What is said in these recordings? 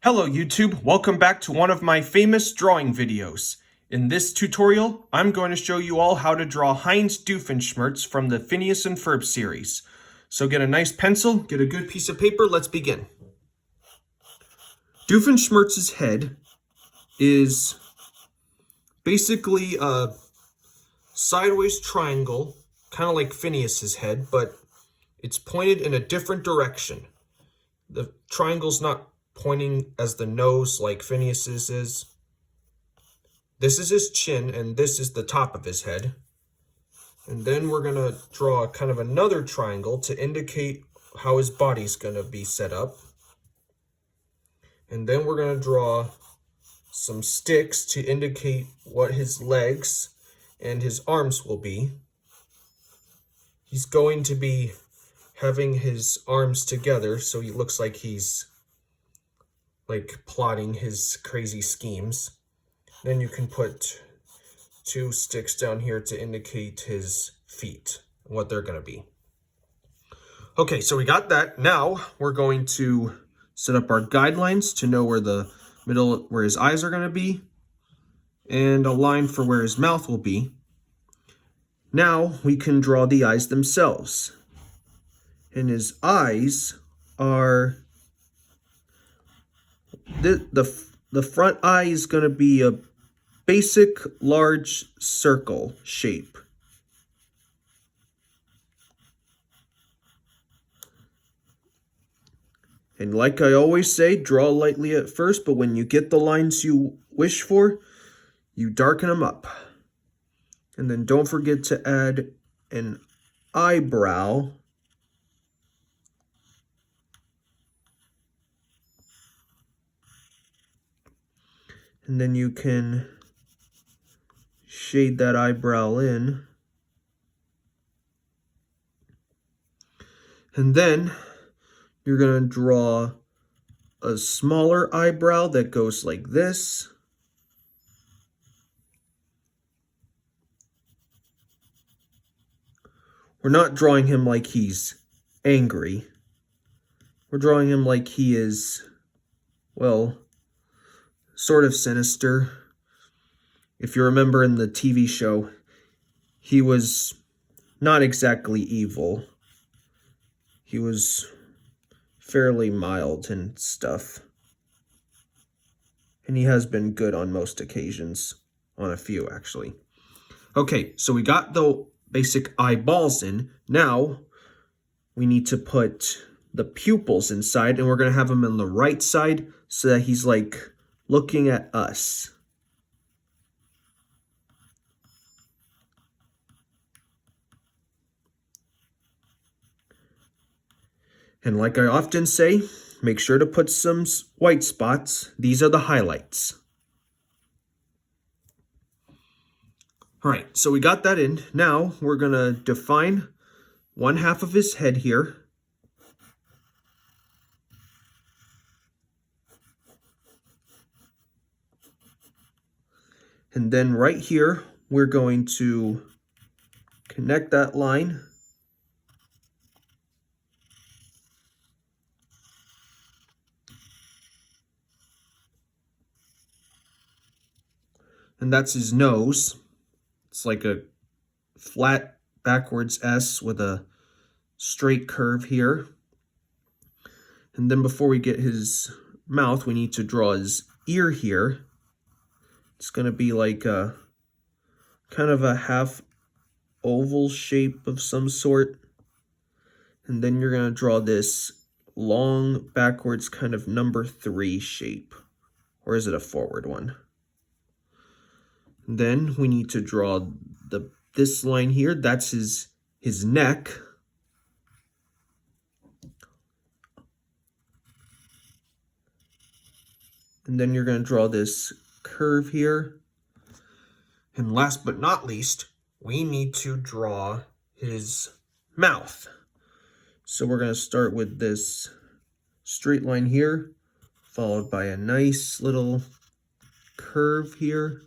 Hello YouTube, welcome back to one of my famous drawing videos. In this tutorial, I'm going to show you all how to draw Heinz Doofenshmirtz from the Phineas and Ferb series. So get a nice pencil, get a good piece of paper, let's begin. Doofenshmirtz's head is basically a sideways triangle, kind of like Phineas's head, but it's pointed in a different direction. The triangle's not pointing as the nose like Phineas's is. This is his chin, and this is the top of his head. And then we're going to draw kind of another triangle to indicate how his body's going to be set up. And then we're going to draw some sticks to indicate what his legs and his arms will be. He's going to be having his arms together, so he looks like he's plotting his crazy schemes. Then you can put two sticks down here to indicate his feet, what they're going to be. Okay, so we got that. Now we're going to set up our guidelines to know where his eyes are going to be, and a line for where his mouth will be. Now we can draw the eyes themselves. And his eyes are the front eye is going to be a basic large circle shape. And like I always say, draw lightly at first, but when you get the lines you wish for, you darken them up. And then don't forget to add an eyebrow. And then you can shade that eyebrow in. And then you're going to draw a smaller eyebrow that goes like this. We're not drawing him like he's angry. We're drawing him like he is, well, sort of sinister. If you remember in the TV show, he was not exactly evil. He was fairly mild and stuff. And he has been good on most occasions. On a few, actually. Okay, so we got the basic eyeballs in. Now, we need to put the pupils inside, and we're going to have them on the right side so that he's like looking at us. And like I often say, make sure to put some white spots. These are the highlights. All right, so we got that in. Now we're going to define one half of his head here. And then right here, we're going to connect that line. And that's his nose. It's like a flat backwards S with a straight curve here. And then before we get his mouth, we need to draw his ear here. It's going to be like a kind of a half oval shape of some sort. And then you're going to draw this long backwards kind of number 3 shape. Or is it a forward one? And then we need to draw this line here. That's his neck. And then you're going to draw this curve here. And last but not least, we need to draw his mouth. So we're going to start with this straight line here, followed by a nice little curve here.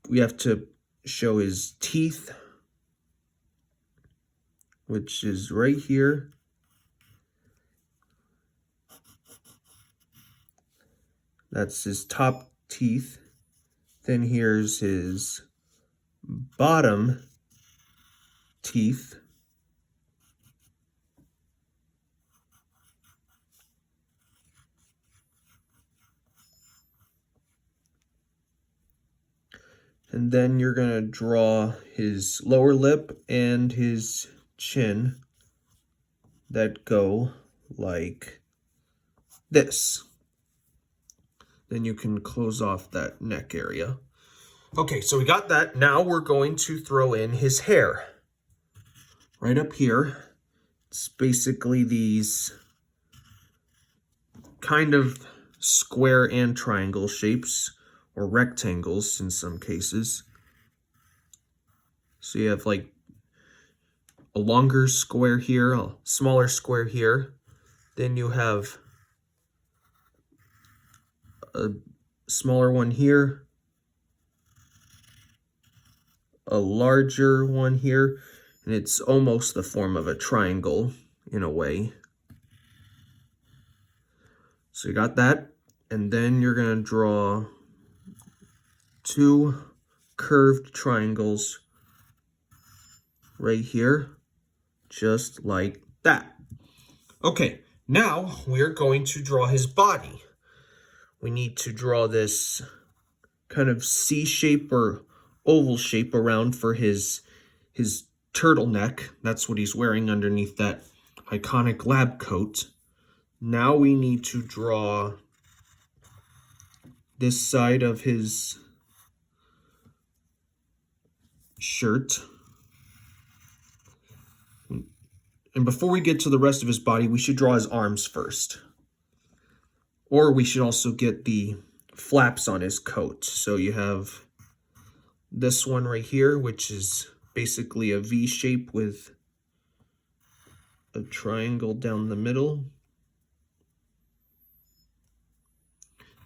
We have to show his teeth, which is right here. That's his top teeth. Then here's his bottom teeth. And then you're going to draw his lower lip and his chin that go like this. Then you can close off that neck area. Okay, so we got that. Now we're going to throw in his hair. Right up here, it's basically these kind of square and triangle shapes, or rectangles in some cases. So you have like a longer square here, a smaller square here. Then you have a smaller one here, a larger one here, and it's almost the form of a triangle in a way. So you got that, and then you're going to draw two curved triangles right here, just like that. Okay, now we're going to draw his body. We need to draw this kind of C shape or oval shape around for his turtleneck. That's what he's wearing underneath that iconic lab coat. Now we need to draw this side of his shirt. And before we get to the rest of his body, we should draw his arms first. Or we should also get the flaps on his coat. So you have this one right here, which is basically a V shape with a triangle down the middle.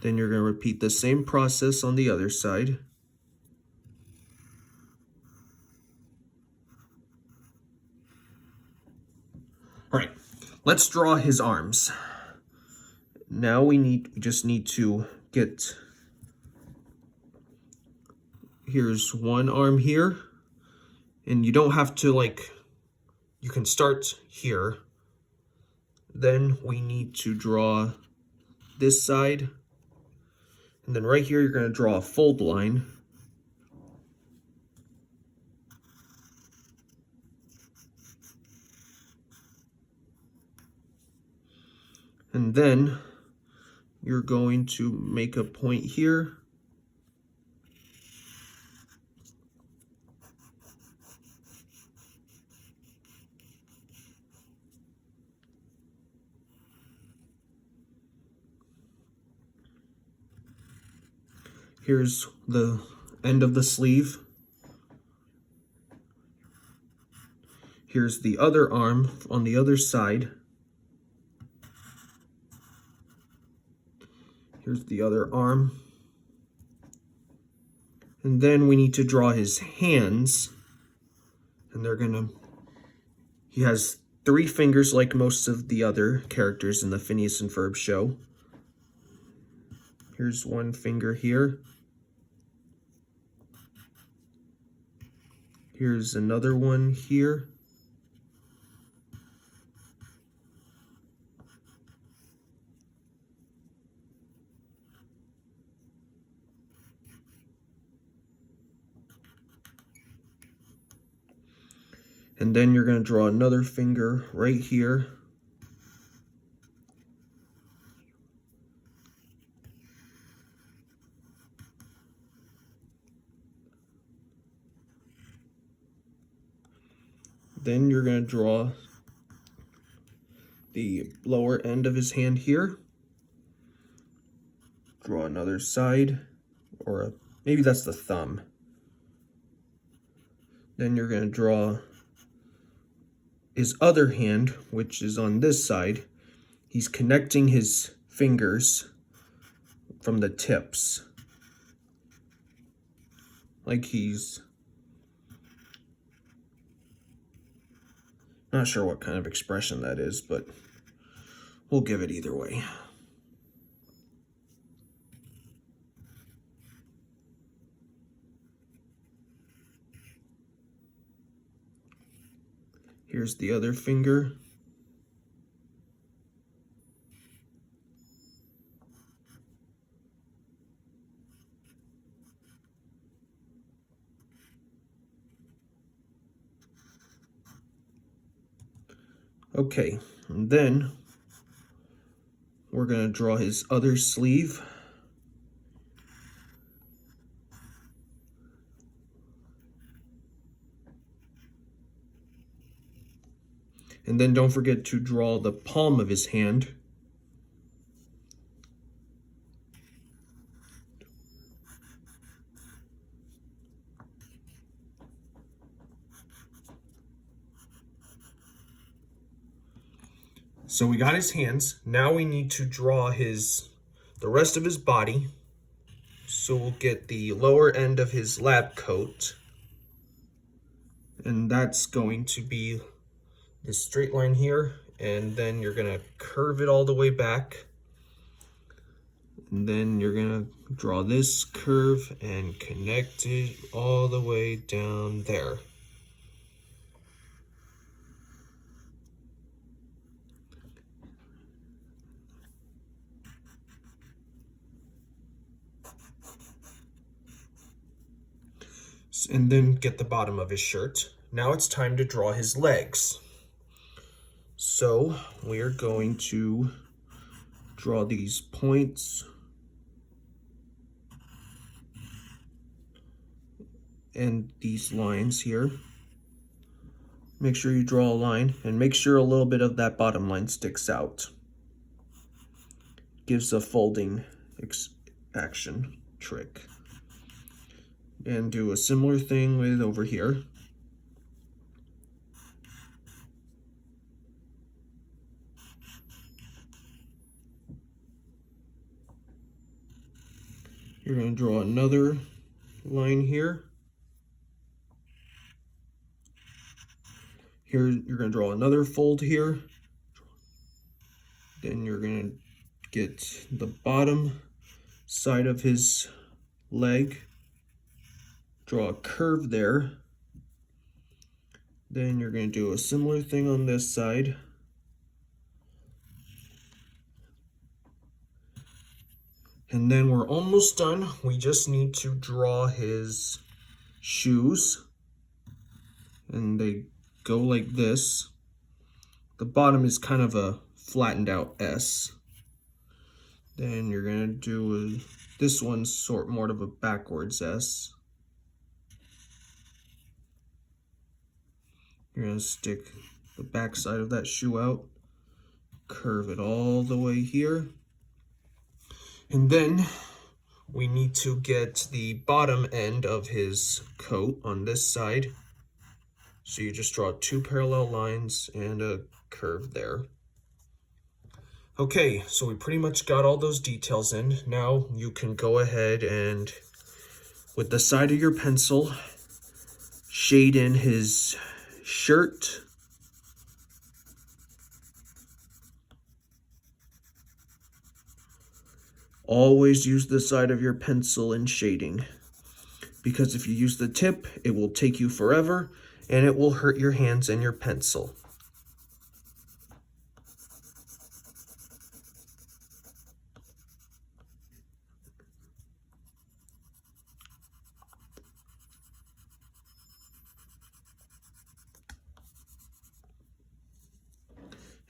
Then you're going to repeat the same process on the other side. All right, let's draw his arms. Now we just need to get, here's one arm here, and you don't have to you can start here. Then we need to draw this side, and then right here you're going to draw a fold line. And then you're going to make a point here. Here's the end of the sleeve. Here's the other arm on the other side. Here's the other arm. And then we need to draw his hands. And he has 3 fingers like most of the other characters in the Phineas and Ferb show. Here's one finger here. Here's another one here. And then you're going to draw another finger right here. Then you're going to draw the lower end of his hand here. Draw another side, or maybe that's the thumb. Then you're going to draw his other hand, which is on this side. He's connecting his fingers from the tips. Like he's not sure what kind of expression that is, but we'll give it either way. Here's the other finger. Okay, and then we're going to draw his other sleeve. And then don't forget to draw the palm of his hand. So we got his hands. Now we need to draw the rest of his body. So we'll get the lower end of his lab coat. And that's going to be this straight line here. And then you're going to curve it all the way back. And then you're going to draw this curve and connect it all the way down there. And then get the bottom of his shirt. Now it's time to draw his legs. So we are going to draw these points and these lines here. Make sure you draw a line and make sure a little bit of that bottom line sticks out. Gives a folding action trick. And do a similar thing with over here. You're going to draw another line here. Here you're going to draw another fold here. Then you're going to get the bottom side of his leg. Draw a curve there. Then you're going to do a similar thing on this side. And then we're almost done. We just need to draw his shoes. And they go like this. The bottom is kind of a flattened out S. Then you're going to do this one's sort more of a backwards S. You're going to stick the back side of that shoe out, curve it all the way here. And then we need to get the bottom end of his coat on this side. So you just draw two parallel lines and a curve there. Okay, so we pretty much got all those details in. Now you can go ahead and, with the side of your pencil, shade in his shirt. Always use the side of your pencil in shading, because if you use the tip, it will take you forever and it will hurt your hands and your pencil.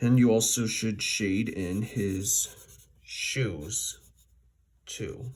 And you also should shade in his shoes too.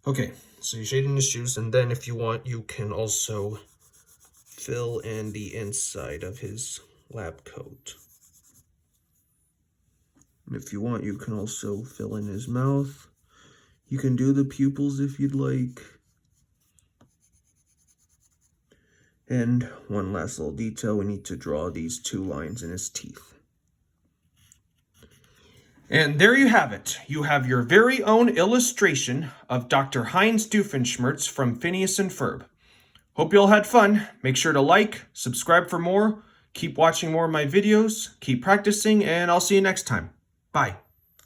Okay, so you shade in the shoes, and then if you want, you can also fill in the inside of his lab coat. And if you want, you can also fill in his mouth. You can do the pupils if you'd like. And one last little detail, we need to draw these 2 lines in his teeth. And there you have it. You have your very own illustration of Dr. Heinz Doofenshmirtz from Phineas and Ferb. Hope you all had fun. Make sure to like, subscribe for more, keep watching more of my videos, keep practicing, and I'll see you next time. Bye.